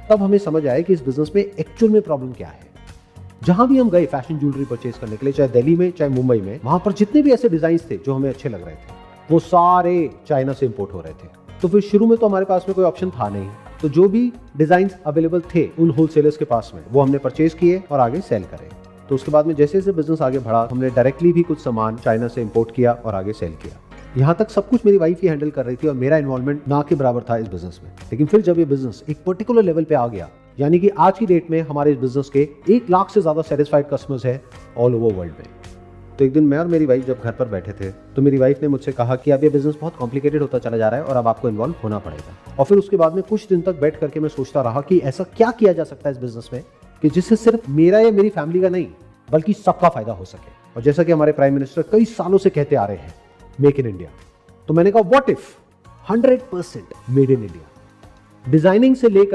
तब हमें समझ आया कि इस बिजनेस में एक्चुअल में प्रॉब्लम क्या है। जहां भी हम गए फैशन ज्वेलरी परचेज करने के लिए, चाहे दिल्ली में चाहे मुंबई में, वहां पर जितने भी ऐसे डिजाइन थे जो हमें अच्छे लग रहे थे, वो सारे चाइना से इंपोर्ट हो रहे थे। तो फिर शुरू में तो हमारे पास में कोई ऑप्शन था नहीं, तो जो भी डिजाइन अवेलेबल थे उन होलसेलर्स के पास में, वो हमने परचेज किए और आगे सेल करे। तो उसके बाद में जैसे जैसे बिजनेस आगे बढ़ा, हमने डायरेक्टली भी कुछ सामान चाइना से इंपोर्ट किया और आगे सेल किया। यहाँ तक सब कुछ मेरी वाइफ ही हैंडल कर रही थी और मेरा इन्वॉल्वमेंट ना के बराबर था इस बिजनेस में। लेकिन फिर जब ये बिजनेस एक पर्टिकुलर लेवल पे आ गया, यानी कि आज की डेट में हमारे इस बिजनेस के 1 लाख से ज्यादा सेटिस्फाइड कस्टमर्स है ऑल ओवर वर्ल्ड में। तो एक दिन मैं और मेरी वाइफ जब घर पर बैठे थे, तो मेरी वाइफ ने मुझसे कहा कि अब ये बिजनेस बहुत कॉम्प्लिकेटेड होता चला जा रहा है और अब आपको इन्वॉल्व होना पड़ेगा। और फिर उसके बाद में कुछ दिन तक बैठ करके मैं सोचता रहा कि ऐसा क्या किया जा सकता है इस बिजनेस में कि जिससे सिर्फ मेरा या मेरी फैमिली का नहीं, बल्कि सबका फायदा हो सके। और जैसा कि हमारे प्राइम मिनिस्टर कई सालों से कहते आ रहे हैं, मेक इन इंडिया, तो मैंने कहा what if 100% made in India, designing से लेकर